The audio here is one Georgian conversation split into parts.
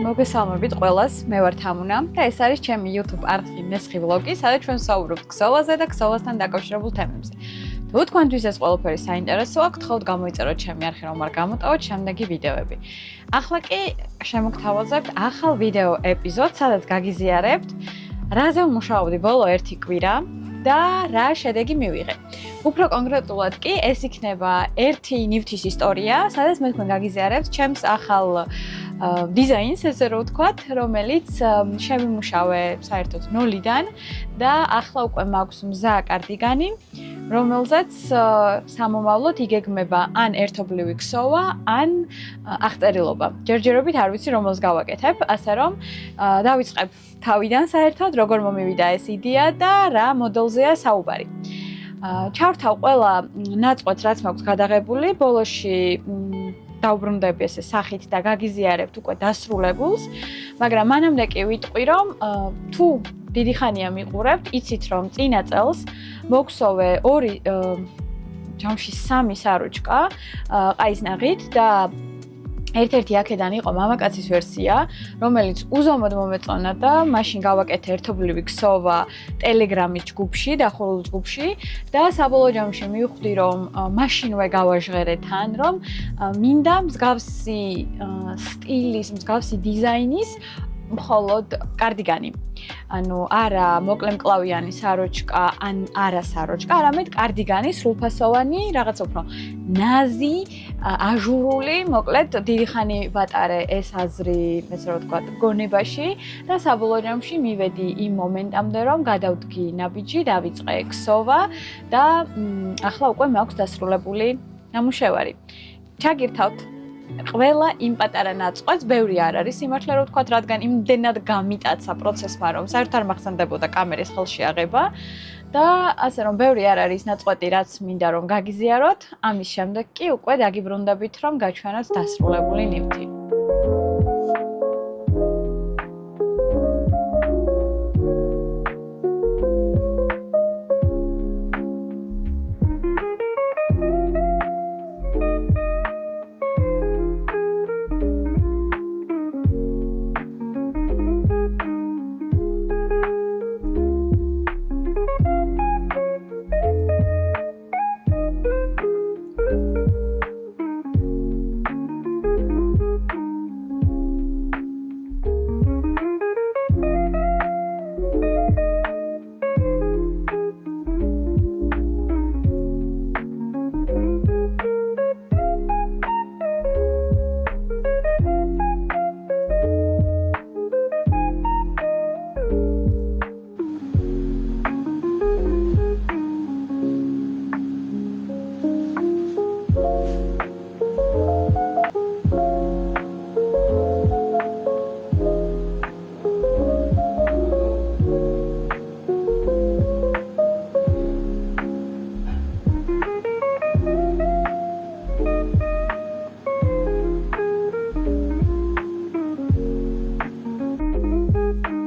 მოგესალმებით ყველას, მე ვარ თამუნა და ეს არის ჩემი YouTube არხი მესხი ვლოგი, სადაც ჩვენ ვსაუბრობთ ქსოვაზე და ქსოვასთან დაკავშირებულ თემებზე. თუ თქვენთვის ეს ყველაფერი საინტერესოა, გთხოვთ გამოიწეროთ ჩემი არხი, რომ არ გამოტოვოთ შემდეგი ვიდეოები. ახლა კი შემოგთავაზებთ ახალ ვიდეო ეპიზოდს, სადაც გაგიზიარებთ, რაზე ვმუშაობდი ბოლო 1 კვირა და რა შედეგი მივიღე. უფრო კონკრეტულად კი ეს იქნება ერთი ნივთის ისტორია, სადაც მე თქვენ გაგიზიარებთ ჩემს ახალ დიზაინს, ესე რომ ვთქვათ, რომელიც შემიმუშავე საერთოდ ნოლიდან და ახლა უკვე მაქვს მზა კარდიგანი, რომელზეც სამომავლოდ იგეგმება ან ერთობლივი ქსოვა, ან აღწერილობა. ჯერჯერობით არ ვიცი რომელს გავაკეთებ, ასე რომ დავიწყებ თავიდან საერთოდ, როგორ მომივიდა ეს იდეა და რა მოდელზეა საუბარი. ჩავრთავ ყველა ნაწყვეტს, რაც მაქვს გადაღებული, ბოლოში დავბრუნდები ესე სახით და გაგიზიარებთ უკვე დასრულებულს, მაგრამ მანამდე კი ვიტყვი, რომ თუ დიდი ხანია მიყურებთ, იცით რომ წინა წელს მოგსოვე 2 ჯამში 3 საროჭკა ყაისნაღით და ერთ-ერთი აქედან იყო მამაკაცის ვერსია, რომელიც უზომოდ მომეწონა და მაშინ გავაკეთე ერთობლივი ქსოვა Telegram-ის ჯგუფში, დახურულ ჯგუფში და საბოლოო ჯამში მივხვდი, რომ მაშინვე გავაჟღერე თან, რომ მინდა მსგავსი სტილის, მსგავსი დიზაინის მხოლოდ კარდიგანი. ანუ არა მოკლემკლავიანი საროჭკა, ან არა საროჭკა, არამედ კარდიგანი სრულფასოვანი, რაღაც უფრო ნაზი, აჟურული, მოკლედ დიდი ხანი ვატარე ეს აზრი, ესე რომ ვთქვათ, გონებაში და საბოლოო ჯამში მივედი იმ მომენტამდე, რომ გადავდგი ნაბიჯი, დავიწყე ქსოვა და ახლა უკვე მაქვს დასრულებული ნამუშევარი. ჩაგირთავთ ყველა იმ პატარა ნაწყვეტს, ბევრი არ არის სიმართლე რომ ვთქვათ, რადგან იმდენად გამიტაცა პროცესმა, რომ საერთოდ არ მახსენდებოდა კამერის ხელში აღება და ასე რომ ბევრი არ არის ნაწყვეტი, რაც მინდა რომ გაგიზიაროთ, ამის შემდეგ კი უკვე დაგიბრუნდებით, რომ გაჩვენოთ დასრულებული ნივთი.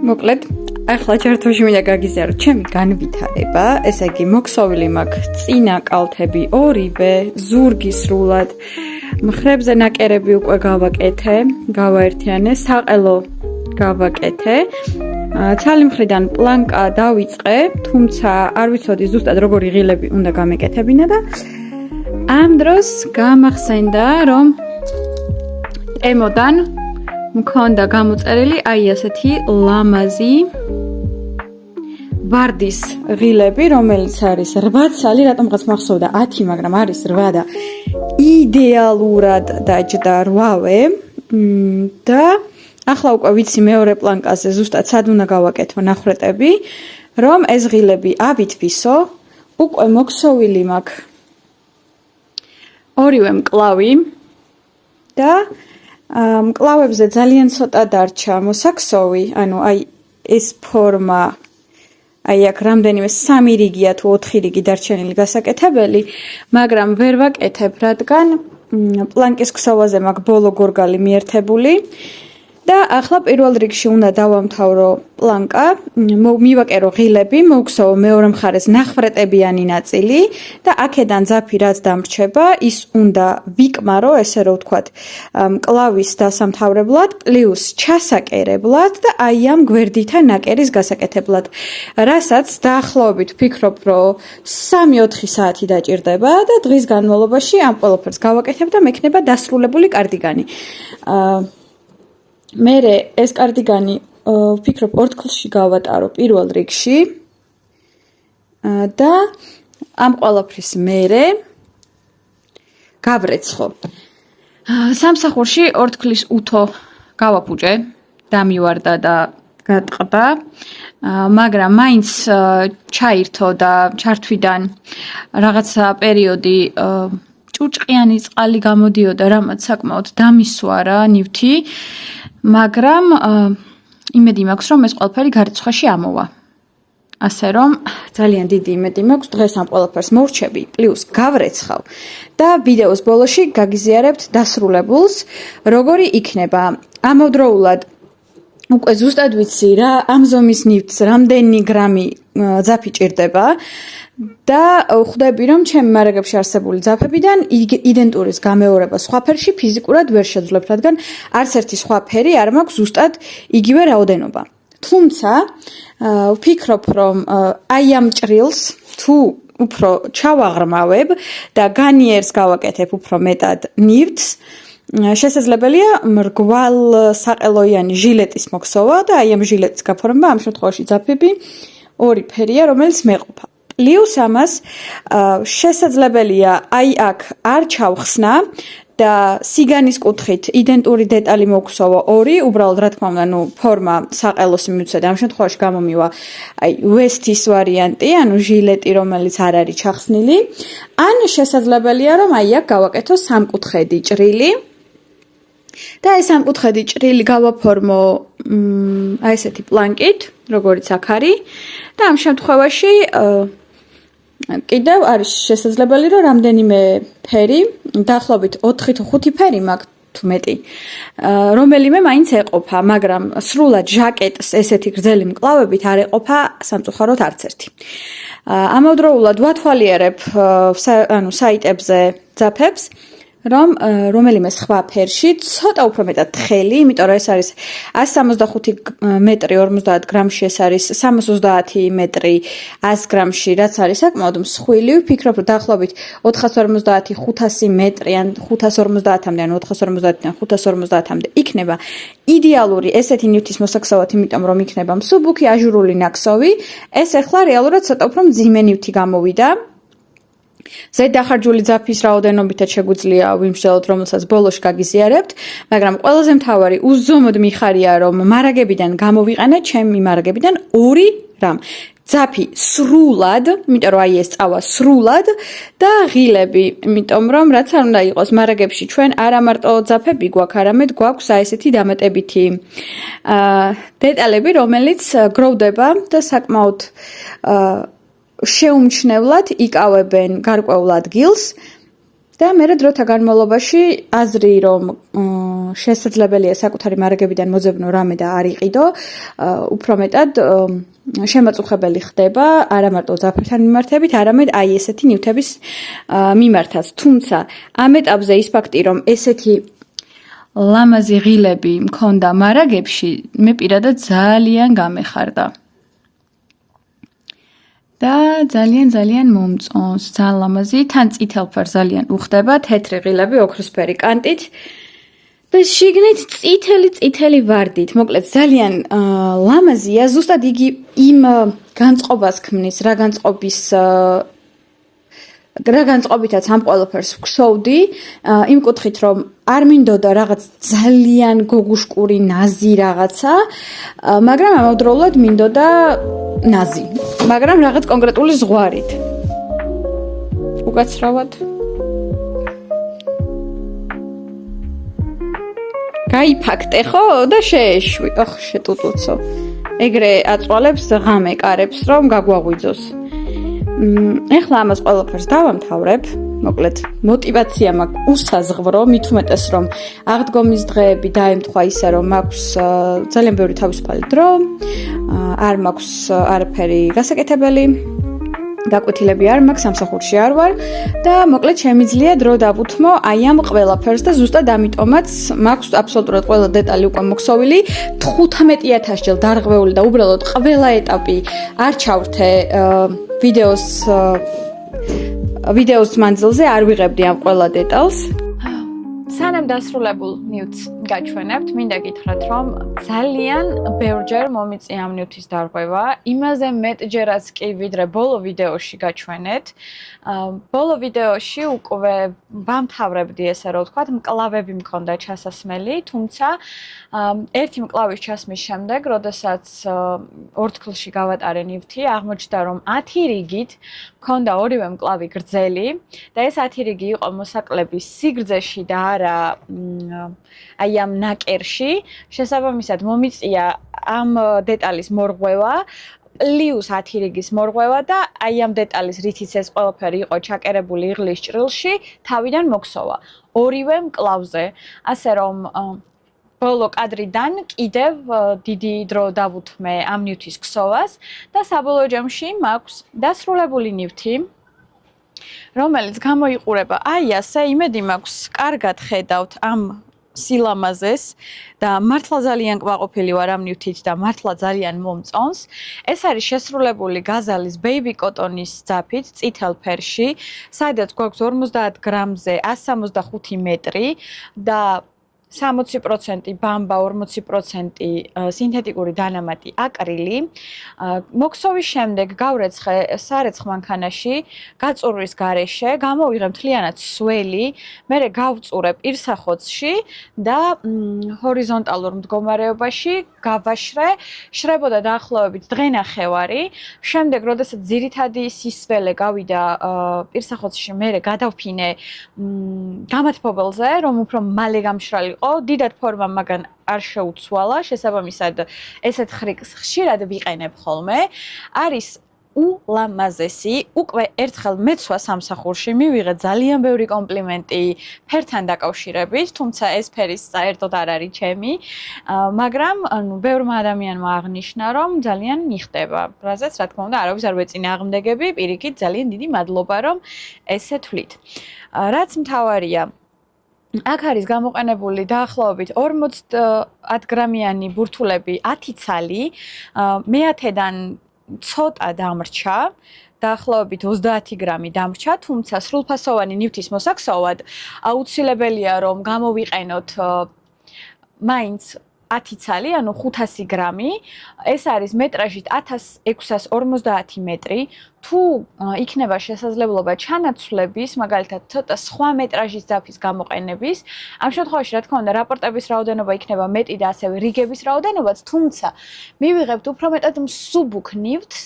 მოკლედ, ახლა ჩართოში მინდა გაგიზიაროთ ჩემი განვითარება, ესე იგი მოქსოვილი მაქვს წინა კალთები ორივე, ზურგი სრულად, მხრებზე ნაკერები უკვე გავაკეთე, გავაერთიანე, საყელო გავაკეთე. ცალი მხრიდან პლანკა დავიწყე, თუმცა არ ვიცოდი ზუსტად როგორი ღილები უნდა გამეკეთებინა და ამ დროს გამახსენდა, რომ ემოდან მქონდა გამოწერილი აი ასეთი ლამაზი ვარდის ღილები, რომელიც არის 8 ცალი, რატომღაც მახსოვდა 10, მაგრამ არის 8 და იდეალურად დაჯდა 8-ვე და ახლა უკვე ვიცი მეორე პლანკაზე ზუსტად სად უნდა გავაკეთო ნახრეტები, რომ ეს ღილები ავითვისო, უკვე მოქსოვილი მაქვს ორივე მკლავი და მკლავებზე ძალიან ცოტა დარჩა მოსაქსოვი, ანუ აი ეს ფორმა, აი აქ რამდენიმე 3 რიგია თუ 4 რიგი დარჩენილი გასაკეთებელი, მაგრამ ვერ ვაკეთებ, რადგან პლანკის ქსოვაზე მაქვს ბოლო გორგალი მიერთებული და ახლა პირველ რიგში უნდა დავამთავრო პლანკა, მივაკერო ღილები, მოვგზავნო მეორე მხარეს ნახვრეტებიანი ნაწილი და აქედან ძაფი რაც დამრჩება, ის უნდა ვიკმარო, ესე რომ ვთქვათ, მკლავის დასამთავრებლად, პლუს ჩასაკერებლად და აი ამ გვერდითა ნაკერის გასაკეთებლად. რასაც დაახლოებით ვფიქრობ, რომ 3-4 საათი დაჭირდება და დღის განმავლობაში ამ ყველაფერს გავაკეთებ და მექნება დასრულებული კარდიგანი. მე ეს კარდიგანი ვფიქრობ 4 თხილში გავატარო პირველ რიგში და ამ ყველაფრის მერე გავრეცხო. სამსახურში 4 თხილის უთო გავაფუჭე, დამივარდა და გატყდა, მაგრამ მაინც ჩაირთო და ჩართვიდან რაღაცა პერიოდი ჭუჭყიანი წყალი გამოდიოდა, რამაც საკმაოდ დამისვა რა ნივთი, მაგრამ იმედი მაქვს, რომ ეს ყველაფერი გარიცხვაში ამოვა. ასე რომ ძალიან დიდი იმედი მაქვს დღეს ამ ყველაფერს მოვრჩები, პლუს გავრეცხავ და ვიდეოს ბოლოში გაგიზიარებთ დასრულებულს, როგორი იქნება. ამავდროულად უკვე ზუსტად ვიცი რა ამ ზომის ნივთს რამდენი გრამი ძაფი ჭირდება და ხვდები რომ ჩემი მარაგებში არსებული ძაფებიდან იდენტურის გამეორება სხვა ფერში ფიზიკურად ვერ შეძლებ, რადგან არც ერთი სხვა ფერი არ მაქვს ზუსტად იგივე რაოდენობა. თუმცა ვფიქრობ რომ აი ამ ჭრილს თუ უფრო ჩავაღრმავებ და განიერს გავაკეთებ უფრო მეტად ნივთს, შესაძლებელია მრგვალ საყელოიანი ჟილეტის მოქსოვა და აი ამ ჟილეტის გაფორმება ამ შემთხვევაში ძაფები ორი ფერია, რომელიც მეყოფა. პლუს ამას შესაძლებელია აი აქ არ ჩავხსნა და სიგანის კუთხით იდენტური დეტალი მოგხსოვა ორი, უბრალოდ რა თქმა უნდა, ფორმა საყელოს მიმუცდა და ამ შემთხვევაში გამომივა აი ვესტის ვარიანტი, ანუ ჟილეტი, რომელიც არ არის ჩახსნილი. ან შესაძლებელია რომ აი აქ გავაკეთო სამკუთხედი ჭრილი. და ეს სამკუთხედი ჭრილი გავაფორმო აი ესეთი პლანკით, როგორც აქ არის და ამ შემთხვევაში კიდევ არის შესაძლებელი რომ რამდენიმე ფერი, დაახლოებით 4 თუ 5 ფერი მაქვს თუ მეტი, რომელიმე მაინც ეყოფა, მაგრამ სრულად ჟაკეტს ესეთი გრძელი მკლავებით არ ეყოფა სამწუხაროდ არც ერთი. ამავდროულად ვათვალიერებ საიტებზე ძაფებს, რომ რომელიმე სხვა ფერში ცოტა უფრო მეტად თხელი, იმიტომ რომ ეს არის 165 მეტრი 50 გრამში, ეს არის 330 მეტრი 100 გრამში, რაც არის საკმაოდ მსხვილი. ვფიქრობ, რომ დაახლოებით 450-500 მეტრი ან 550-მდე, ან 450-დან 550-მდე იქნება იდეალური ესეთი ნივთის მოსაქსოვად, იმიტომ რომ იქნება მსუბუქი აჟურული ნაკსოვი. ეს ახლა რეალურად ცოტა უფრო მძიმე ნივთი გამოვიდა. ზედდახარჯული ძაფის რაოდენობითაც შეგვიძლია ვიმსჯელოთ, რომელსაც ბოლოში გაგიზიარებთ, მაგრამ ყველაზე მთავარი უზომოდ მიხარია, რომ მარაგებიდან გამოვიყენე, ჩემი მარაგებიდან 2 რამ. ძაფი სრულად, იმიტომ რომ აი ეს წავა სრულად და ღილები, იმიტომ რომ რაც არ უნდა იყოს მარაგებში ჩვენ არა მარტო ძაფები გვაქვს, არამედ გვაქვს აი ესეთი დამატებითი დეტალები, რომელიც გროვდება და საკმაოდ შეუმჩნევლად იკავებენ გარკვეულ ადგილს და მე დროთა განმავლობაში აზრი რომ შესაძლებელია საკუთარი მარაგებიდან მოძებნო რამე და არ იყიდო, უფრო მეტად შემაწუხებელი ხდება არა მარტო ძაფებთან მიმართებით, არამედ აი ესეთი ნივთების მიმართაც. თუმცა ამ ეტაპზე ის ფაქტი რომ ესეთი ლამაზი ღილები მქონდა მარაგებში, მე პირადად ძალიან გამეხარდა. და ძალიან მომწონს, ძალიან ლამაზი, თან წითელფერ ძალიან უხდება, თეთრი ღილები ოქროსფერი კანტით და შიგნით წითელი ვარდით. მოკლედ ძალიან ლამაზია, ზუსტად იგი იმ განწყობას ქმნის, რა განწყობითაც ამ ყველაფერს ვქსოვდი, იმ კუთხით რომ არ მინდოდა რაღაც ძალიან გოგუშკური ნაზი რაღაცა, მაგრამ ამავდროულად მინდოდა ნაზი, მაგრამ რაღაც კონკრეტული ზღვარით. უკაცრავად. გაიფაქტე ხო და შეეშვი. ოხ, შეტუტუცო. ეგრე აწვალებს ღამე კარებს, რომ გაგვაღვიძოს. ეხლა ამას ყველაფერს დავამთავრებ. მოკლედ мотиваცია მაქვს უსაზღვრო, მით უმეტეს რომ აღდგომის დღეები დაემთხვა ისე რომ მაქვს ძალიან ბევრი თავისუფალი დრო, არ მაქვს არაფერი გასაკეთებელი, გაკვეთილები არ მაქვს, სამსახურში არ ვარ და მოკლედ შემიძლია დრო დავუთმო აი ამ ყველაფერს და ზუსტად ამიტომაც მაქვს აბსოლუტურად ყველა დეტალი უკვე მოქსოვილი 15000 ჯერ დარღვეული და უბრალოდ ყველა ეტაპი არ ჩავრთე ვიდეოს მანძილზე არ ვიღებდი ამ ყველა დეტალს. სანამ დასრულებულ ნიუტს გაჩვენებთ, მინდა გითხრათ, რომ ძალიან ბევრჯერ მომიწია ამ ნიუტის დარღვევა, იმაზე მეტჯერაც კი ვიდრე ბოლო ვიდეოში გაჩვენეთ. ბოლო ვიდეოში უკვე ვამთავრებდი, ესე რომ ვთქვათ, მკლავები მქონდა ჩასასმელი, თუმცა ერთი მკლავის ჩასმის შემდეგ, როდესაც ორთქლში გავატარე ნივთი, აღმოჩნდა, რომ 10 რიგით მქონდა ორივე მკლავი გრძელი და ეს 10 რიგი იყო მოსაკლების სიგრძეში და არა აი ამ ნაკერში. შესაბამისად მომიწია ამ დეტალის მორღვევა პლუს 10 რიგის მორღვევა და აი ამ დეტალის რითიც ეს ყველაფერი იყო ჩაკერებული იღლის ჭრილში, თავიდან მოქსოვა ორივე მკლავზე. ასე რომ ბოლო კადრიდან კიდევ დიდი დრო დავუთმე ამ ნივთის ქსოვას და საბოლოო ჯამში მაქვს დასრულებული ნივთი, რომელიც გამოიყურება აი ასე, იმედი მაქვს კარგად ხედავთ ამ სილამაზეს და მართლა ძალიან კმაყოფილი ვარ ამ ნივთით და მართლა ძალიან მომწონს. ეს არის შესრულებული გაზალის baby cotton-ის ძაფით წითელ ფერში, სადაც გვაქვს 50 გრამზე 165 მეტრი და 60% ბამბა, 40% სინთეტიკური დანამატი აკრილი. მოქსოვის შემდეგ გავრეცხე სარეცხ მანქანაში, გაწურვის გარეშე, გამოვიღე მთლიანად სველი, მერე გავწურე პირსახოცში და ჰორიზონტალურ მდგომარეობაში გავაშრე, შრებოდა დაახლოებით დღე-ნახევარი. შემდეგ, როდესაც ძირითადი სისველე გავიდა პირსახოცში, მერე გადავფინე გამათბობელზე, რომ უფრო მალე გამშრალიყო. დიდად ფორმა მაგან არ შეუცვალა, შესაბამისად ესეთ ხრიკს ხშირად ვიყენებ ხოლმე. არის ულამაზესი, უკვე ერთხელ მეცვა სამსახურში, მივიღე ძალიან ბევრი კომპლიმენტი ფერთან დაკავშირებით, თუმცა ეს ფერის საერთოდ არ არის ჩემი, მაგრამ ბევრმა ადამიანმა აღნიშნა, რომ ძალიან მიხდება, რაზეც რა თქმა უნდა არავის არ ვეწინააღმდეგები, პირიქით ძალიან დიდი მადლობა, რომ ესე თვლით. რაც მთავარია, აქ არის გამოყენებული დაახლოებით 40 გრამიანი ბურთულები 10 ცალი, მე-10-დან ცოტა დამრჩა, დაახლოებით 30 გრამი დამრჩა, თუმცა სრულფასოვანი ნივთის მოსაქსოვად აუცილებელია რომ გამოვიყენოთ მაინც 10 ცალი, ანუ 500 გრამი, ეს არის მეტრაჟით 1650 მეტრი. თუ იქნება შესაძლებლობა ჩანაცვლების, მაგალითად, ცოტა სხვა მეტრაჟის ძაფის გამოყენების, ამ შემთხვევაში, რა თქმა უნდა, რაპორტების რაოდენობა იქნება მეტი და ასევე რიგების რაოდენობაც, თუმცა მივიღებთ უფრო მეტად მსუბუქ ნივთს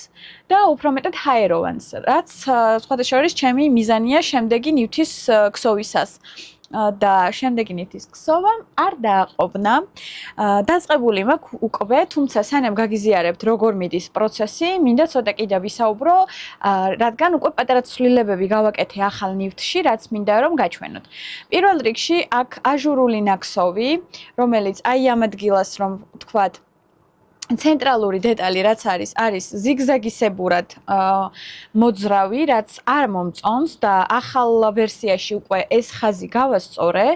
და უფრო მეტად ჰაეროვანს, რაც სხვათა შორის ჩემი მიზანია შემდეგი ნივთის ქსოვისას. და შემდეგი ნივთის ქსოვა არ დააყოვნა. დაწყებული მაქვს უკვე, თუმცა სანამ გაგიზიარებთ როგორ მიდის პროცესი, მინდა ცოტა კიდევ ვისაუბრო, რადგან უკვე პატარა ცვლილებები გავაკეთე ახალ ნივთში, რაც მინდა რომ გაჩვენოთ. პირველ რიგში აქ აჟურული ნაკსოვი, რომელიც აი ამ ადგილას რომ ვთქვათ ცენტრალური დეტალი რაც არის ზიგზაგისებურად მოძრავი, რაც არ მომწონს და ახალ ვერსიაში უკვე ეს ხაზი გავასწორე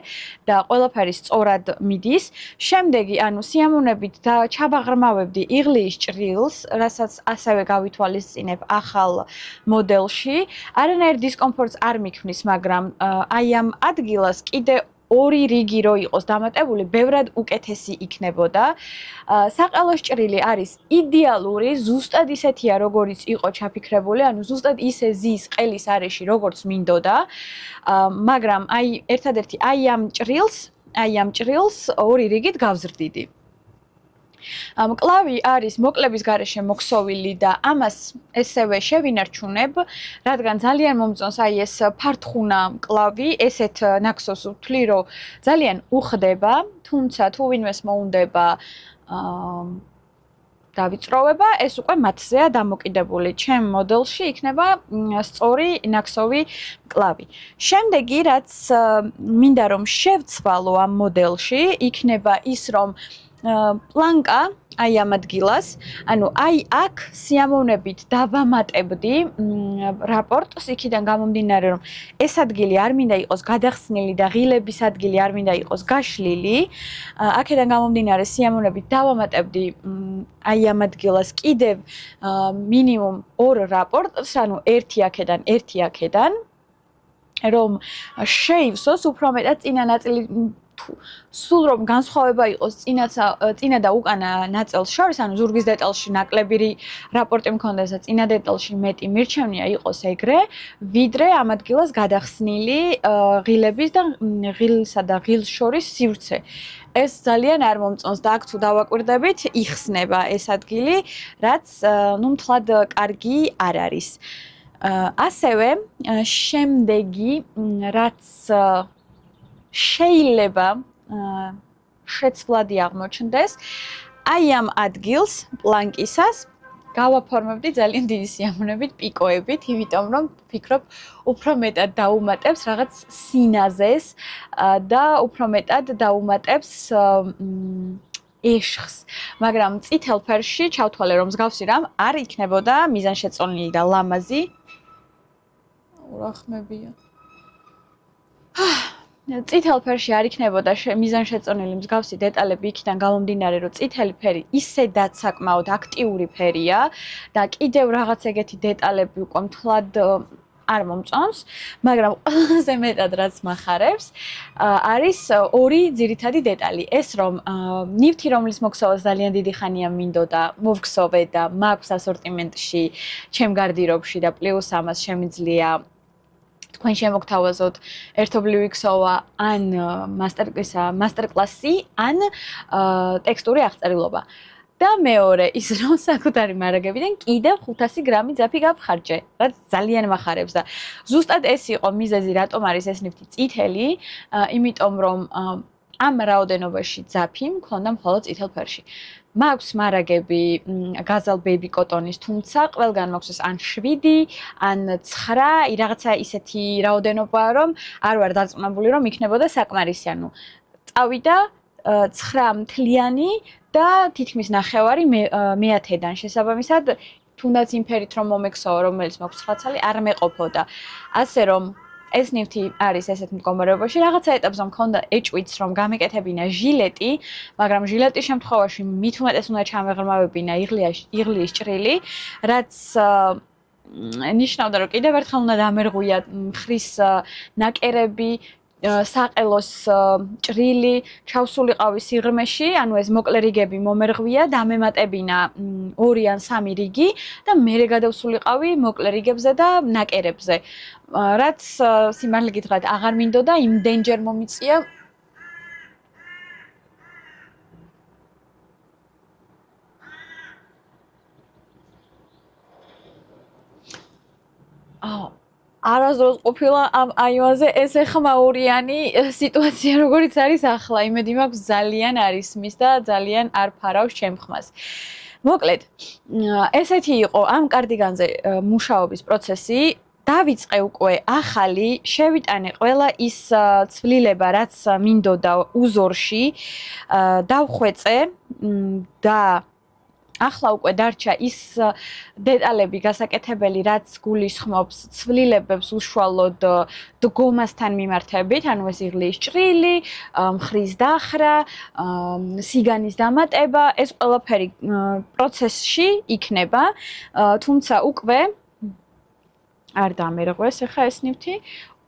და ყველაფერი სწორად მიდის. შემდეგი, ანუ სიამოვნებით და ჩაბაღრმავებდი იღლიის ჭრილს, რასაც ასევე გავითვალისწინებ ახალ მოდელში. არანაირ დისკომფორტს არ მიქმნის, მაგრამ აი ამ ადგილას კიდე ორი რიგი რო იყოს დამატებული, ბევრად უკეთესი იქნებოდა. საყელოს ჭრილი არის იდეალური, ზუსტად ისეთია, როგორიც იყო ჩაფიქრებული, ანუ ზუსტად ისე ზის ყელის არეში, როგორც მინდოდა. მაგრამ აი ერთადერთი აი ამ ჭრილს ორი რიგით გავზრდიდი. მკლავი არის მოკლების გარეშე მოქსოვილი და ამას ესევე შევინარჩუნებ, რადგან ძალიან მომწონს აი ეს ფართხუნა მკლავი, ესეთ ნაკსოვს ვთვლი, რომ ძალიან უხდება, თუმცა თუ ვინმეს მოუნდება დავიწროვება, ეს უკვე მათზეა დამოკიდებული. ჩემ მოდელში იქნება სწორი ნაკსოვი მკლავი. შემდეგი, რაც მინდა რომ შევცვალო ამ მოდელში, იქნება ის რომ პლანკა აი ამ ადგილას, ანუ აი აქ სიამოვნებით დავამატებდი რაპორტს იქიდან გამომდინარე რომ ეს ადგილი არ მინდა იყოს გადახსნილი და ღილების ადგილი არ მინდა იყოს გაშლილი. აქედან გამომდინარე სიამოვნებით დავამატებდი აი ამ ადგილას კიდევ მინიმუმ 2 რაპორტს, ანუ ერთი აქედან, რომ შეივსოს უფრო მეტად წინა ნაწილი სულ რომ განსხვავება იყოს წინა და უკანა ნაწილს შორის, ანუ ზურგის დეტალში ნაკლები რაპორტი მქონდეს და წინა დეტალში მეტი მირჩევნია იყოს ეგრე, ვიდრე ამ ადგილას გადახსნილი ღილების და ღილსა და ღილს შორის სივრცე. ეს ძალიან არ მომწონს და აქ თუ დავაკვირდებით, იხსნება ეს ადგილი, რაც მთლად კარგი არ არის. ასევე შემდეგი, რაც შეიძლება შეცვლადი აღმოჩნდეს, აი ამ ადგილს პლანკისას გავაფორმებდი ძალიან დიდი სიამოვნებით პიკოებით, იმიტომ რომ ვფიქრობ, უფრო მეტად დაუმატებს რაღაც სინაზეს და უფრო მეტად დაუმატებს ეშხს. მაგრამ წითელ ფერში ჩავთვალე რომ მსგავსი რამ არ იქნებოდა მიზანშეწონილი და ლამაზი. ურახმებია. წითელ ფერში არ იქნებოდა მიზანშეწონილი მსგავსი დეტალები იქიდან გამომდინარე, რომ წითელი ფერი ისედაც საკმაოდ აქტიური ფერია და კიდევ რაღაც ეგეთი დეტალები უკვე მთლად არ მომწონს, მაგრამ ყველაზე მეტად რაც მახარებს, არის 2 ძირითადი დეტალი. ეს რომ ნივთი, რომლის მოქსოვას ძალიან დიდი ხანია მინდოდა, მოვქსოვე და მაქვს ასორტიმენტში, ჩემ გარდირობში და პლუს ამას შემიძლია თქვენ შემოგთავაზოთ ერთობლივი ქსოვა ან მასტერკლასი ან ტექსტური აღწერილობა. და მეორე ის რომ საკუთარი მარაგებიდან კიდევ 500 გრამი ძაფი გავხარჯე, რაც ძალიან მახარებს და ზუსტად ეს იყო მიზეზი, რატომ არის ეს ნივთი წითელი, იმიტომ რომ ამ რაოდენობაში ძაფი მქონდა მხოლოდ წითელ ფერში. მაქვს მარაგები გაზალ ბეიბი კოტონის, თუმცა ყველგან მაქვს ან 7, ან 9, რაღაცა ისეთი რაოდენობა, რომ არ ვარ დარწმუნებული, რომ იქნებოდა საკმარისი, ანუ წავიდა 9 მთლიანი და თითქმის 9 მე-10-დან შესაბამისად, თუნდაც იმ ფერით რომ მომექსოვა, რომელიც მაქვს 9 ცალი, არ მეყოფოდა. ასე რომ ეს ნივთი არის ესეთ მდგომარეობაში, რაღაცა ეტაპზე მქონდა ეჭვიც, რომ გამეკეთებინა ჟილეტი, მაგრამ ჟილეტის შემთხვევაში მით უმეტეს უნდა ჩამეღრმავებინა იღლიის ჭრილი, რაც ნიშნავდა, რომ კიდევ ერთხელ უნდა დამერღვია მხრის ნაკერები, საყელოს ჭრილი, ჩავსულიყავი სიღრმეში, ანუ ეს მოკლე რიგები მომერღვია, დამემატებინა 2 ან 3 რიგი და მერე გადავსულიყავი მოკლე რიგებზე და ნაკერებზე. რაც სიმართლე გითხრათ, აღარ მინდოდა, იმდენჯერ მომიწია. არასდროს ყოფილა ამ აივანზე ეს ეხმაურიანი სიტუაცია როგორიც არის ახლა. იმედი მაქვს ძალიან არის მის და ძალიან არ ფარავს ჩემ ხმას. მოკლედ, ესეთი იყო ამ კარდიგანზე მუშაობის პროცესი. დავიწყე უკვე ახალი, შევიტანე ყველა ის ცვლილება, რაც მინდოდა უზორში, დავხვეწე და ახლა უკვე დარჩა ის დეტალები გასაკეთებელი, რაც გულისხმობს ცვლილებებს უშუალოდ დგომასთან მიმართებით, ანუ ეს იღლიის ჭრილი, მხრის დახრა, სიგანის დამატება, ეს ყველაფერი პროცესში იქნება, თუმცა უკვე არ დამერღვეს ახლა ეს ნივთი,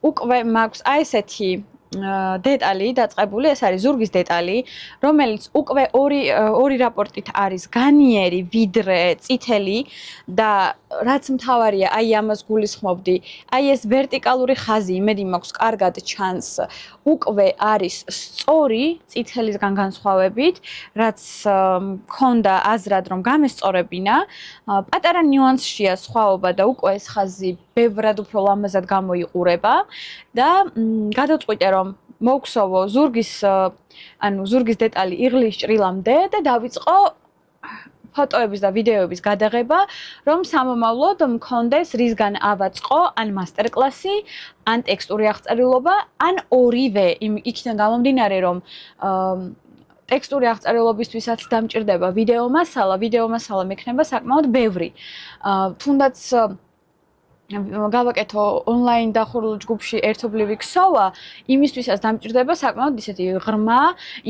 უკვე მაქვს აი ესეთი დეტალი დაწყებული, ეს არის ზურგის დეტალი, რომელიც უკვე 2 რაპორტით არის განიერი, ვიდრე წითელი და რაც მთავარია, აი ამას გულისხმობდი, აი ეს ვერტიკალური ხაზი, იმედი მაქვს კარგად ჩანს, უკვე არის სწორი წითელისგან განსხვავებით, რაც მქონდა აზრად რომ გამესწორებინა, პატარა ნიუანსშია სხვაობა და უკვე ეს ხაზი ბევრად უფრო ლამაზად გამოიყურება და გადავწყვიტე რომ მოვქსოვო ზურგის დეტალი იღლიის ჭრილამდე და დავიწყო ფოტოების და ვიდეოების გადაღება, რომ სამომავლოდ მქონდეს რისგან ავაწყო, ან მასტერკლასი, ან ტექსტური აღწერილობა, ან ორივე, იქიდან გამომდინარე, რომ ტექსტური აღწერილობისთვისაც დამჭირდება ვიდეო მასალა მექნება საკმაოდ ბევრი. თუნდაც გავაკეთო ონლაინ დახურულ ჯგუფში ერთობლივი ქსოვა, იმისთვისაც დამჭირდება საკმაოდ ისეთი ღრმა,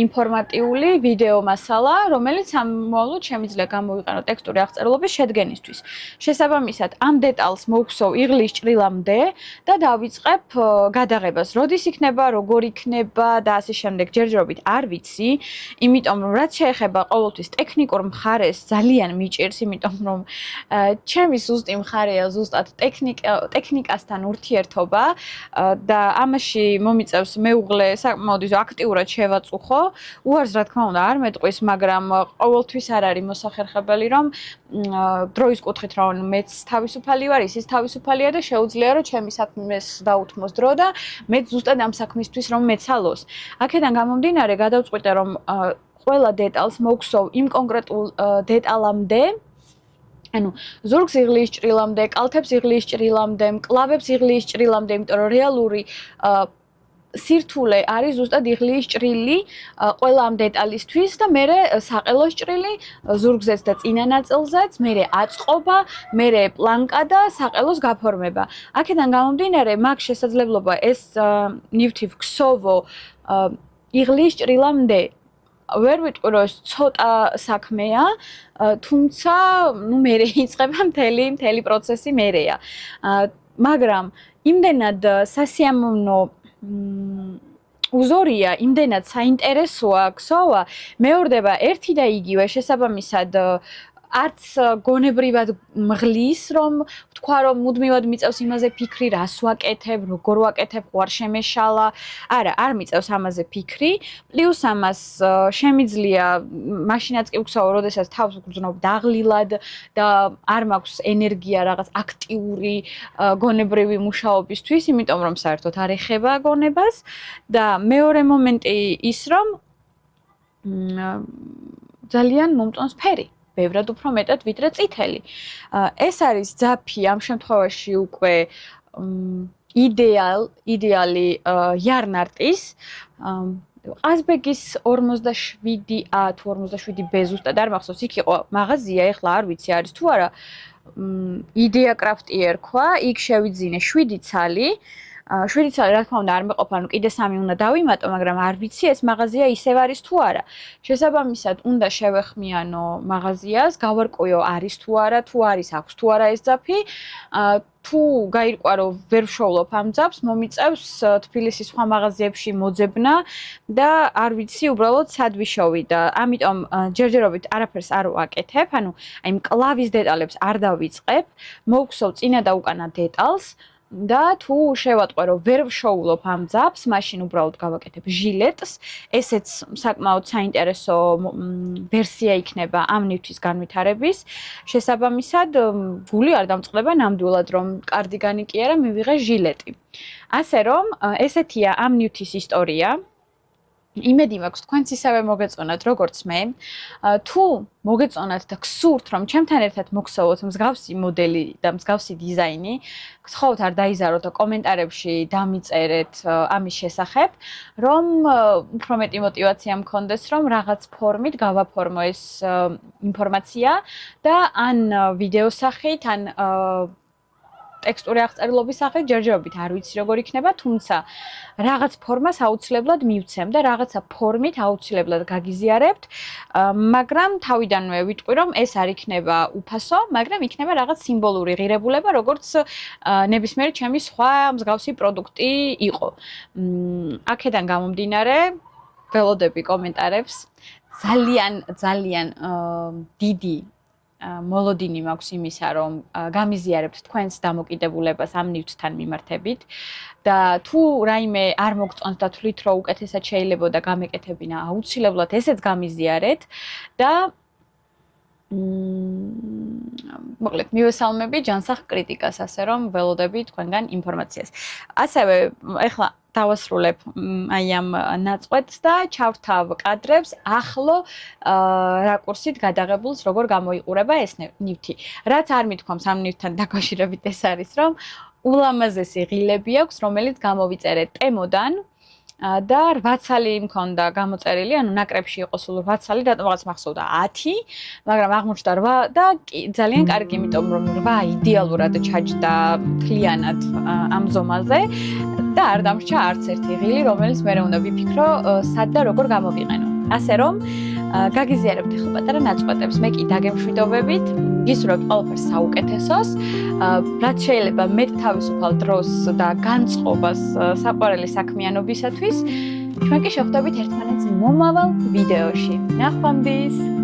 ინფორმატიული ვიდეო მასალა, რომელიც სამომავლოდ შემიძლია გამოვიყენო ტექსტური აღწერილობის შედგენისთვის. შესაბამისად, ამ დეტალს მოვხსოვ იღლის ჭრილამდე და დავიწყებ გადაღებას. როდის იქნება, როგორ იქნება და ასე შემდეგ, ჯერჯერობით არ ვიცი, იმიტომ რომ რაც შეეხება ყოველთვის ტექნიკურ მხარეს ძალიან მიჭირს, იმიტომ რომ ჩემი ზუსტი მხარეა ზუსტად ტექნიკასთან ურთიერთობა და ამაში მომიწევს მეუღლე საკმაოდ აქტიურად შევაწუხო. უარს რა თქმა უნდა არ მეტყვის, მაგრამ ყოველთვის არ არის მოსახერხებელი, რომ დროის კუთხით რომ მეც თავისუფალი ვარ, ისიც თავისუფალია და შეუძლია რომ ჩემი საქმეს დაუთმოს დრო და მეც ზუსტად ამ საქმისთვის რომ მეცალოს. აქედან გამომდინარე გადავწყვიტე რომ ყველა დეტალს მოვხსოვ იმ კონკრეტულ დეტალამდე, ანუ ზურგს იღლის ჭრილამდე, კალთებს იღლის ჭრილამდე, მკლავებს იღლის ჭრილამდე, იმიტომ რომ რეალური სირთულე არის ზუსტად იღლის ჭრილი ყველა ამ დეტალისთვის და მერე საყელოს ჭრილი ზურგზეც და წინა ნაწილზეც, მერე აწყობა, მერე პლანკა და საყელოს გაფორმება. აქედან გამომდინარე, მაქვს შესაძლებლობა ეს ნივთი ვქსოვო იღლის ჭრილამდე. ვერ ვიტყვი რომ ეს ცოტა საქმეა, თუმცა მერე იწყება მთელი პროცესი მერეა. მაგრამ იმდენად სასიამოვნო უზორია, იმდენად საინტერესოა ქსოვა, მეორდება ერთი და იგივე, შესაბამისად არც გონებრივად მღლის, რომ ვთქვა, რომ მუდმივად მიწევს იმაზე ფიქრი, რას ვაკეთებ, როგორ ვაკეთებ, ხوار შემეშალა. არა, არ მიწევს ამაზე ფიქრი. პლუს ამას შემიძლია მაშინაც კი ვქსოვო, როდესაც თავს ვგრძნობ დაღლილად და არ მაქვს ენერგია რაღაც აქტიური გონებრივი მუშაობისთვის, იმიტომ რომ საერთოდ არ ეხება გონებას და მეორე მომენტი ის, რომ ძალიან მომწონს ფერი. ბევრად უფრო მეტად ვიდრე წითელი. ეს არის ძაფი ამ შემთხვევაში უკვე იდეალი იანარტის ყაზბეგის 47A თუ 47B ზუსტად არ მახსოვს, იქ იყო მაღაზია, ეხლა არ ვიცი არის თუ არა. იდეა კრაფტი ერქვა, იქ შევიძინე 7 ცალი. 7 ცალი რა თქმა უნდა არ მეყოფა, ანუ კიდე 3 უნდა დავიმატო, მაგრამ არ ვიცი ეს მაღაზია ისევ არის თუ არა. შესაბამისად, უნდა შევეხმიანო მაღაზიას, გავარკვიო არის თუ არა, თუ არის, აქვს თუ არა ეს ძაფი. თუ გაირკვა რომ ვერ ვშოვლობ ამ ძაფს, მომიწევს თბილისის სხვა მაღაზიებში მოძებნა და არ ვიცი უბრალოდ სად ვიშოვი და ამიტომ ჯერჯერობით არაფერს არ ვაკეთებ, ანუ აი მკლავის დეტალებს არ დავიწყებ, მოვხსოვ წინა და უკანა დეტალს. და თუ შევატყვე რომ ვერ ვშოულობ ამ ძაფს, მაშინ უბრალოდ გავაკეთებ ჟილეტს. ესეც საკმაოდ საინტერესო ვერსია იქნება ამ ნივთის განვითარების. შესაბამისად, გული არ დამწყდება ნამდვილად, რომ კარდიგანი კი არა, მივიღე ჟილეტი. ასე რომ, ესეთია ამ ნივთის ისტორია. იმედი მაქვს თქვენც ისევე მოგეწონათ როგორც მე. თუ მოგეწონათ და გსურთ რომ ჩემთან ერთად მოგხსოვოთ მსგავსი მოდელი და მსგავსი დიზაინი, გთხოვთ არ დაიზაროთ და კომენტარებში დამიწერეთ ამის შესახებ, რომ უფრო მეტი мотиваცია მქონდეს რომ რაღაც ფორმით გავაფორმო ეს ინფორმაცია და ან ვიდეო სახით, ან ტექსტური აღწერილობის სახით ჯერჯერობით არ ვიცი როგორ იქნება, თუმცა რაღაც ფორმას აუცილებლად მივცემ და რაღაცა ფორმით აუცილებლად გაგიზიარებთ, მაგრამ თავიდანვე ვიტყვი რომ ეს არ იქნება უფასო, მაგრამ იქნება რაღაც სიმბოლური ღირებულება, როგორც ნებისმიერი ჩემი სხვა მსგავსი პროდუქტი იყო. აქედან გამომდინარე, ველოდები კომენტარებს. ძალიან დიდი მოლოდინი მაქვს იმისა, რომ გამიზიარებთ თქვენს დამოკიდებულებას ამ ნივთთან მიმართებით და თუ რაიმე არ მოგწონთ და თვლით რომ უკეთესად შეიძლებოდა გამეკეთებინა, აუცილებლად ესეც გამიზიარეთ და მოკლედ მივესალმები ჯანსაღ კრიტიკას, ასე რომ ველოდები თქვენგან ინფორმაციას. ასევე ეხლა დავასრულებ აი ამ ნაწყვეტს და ჩავრთავ კადრებს ახლო რაკურსით გადაღებულს როგორ გამოიყურება ეს ნივთი. რაც არ მithქვამს ამ ნივთთან დაკავშირებით ეს არის რომ ულამაზესი ღილები აქვს, რომელიც გამოვიწერეთ ტემოდან და 8 ცალი მქონდა გამოწერილი, ანუ ნაკრებში იყო სულ 8 ცალი, რატომ რაღაც მახსოვდა 10, მაგრამ აღმოჩნდა 8 და ძალიან კარგი, იმიტომ რომ 8 იდეალურად ჩაჯდა მთლიანად ამ ზომაზე და არ დამრჩა არც ერთი ღილი, რომელიც მე უნდა ვიფიქრო, სად და როგორ გამოვიყენო. ასე რომ გაგიზიარებთ ახლა პატარა ნაწყვეტებს, მე კი დაგემშვიდობებით, გისურვებთ ყველაფერს საუკეთესოს, რაც შეიძლება მეტ თავისუფალ დროს და განწყობას საყვარელი საქმიანობისათვის. ჩვენ კი შევხვდებით ერთმანეთს მომავალ ვიდეოში. ნახვამდის!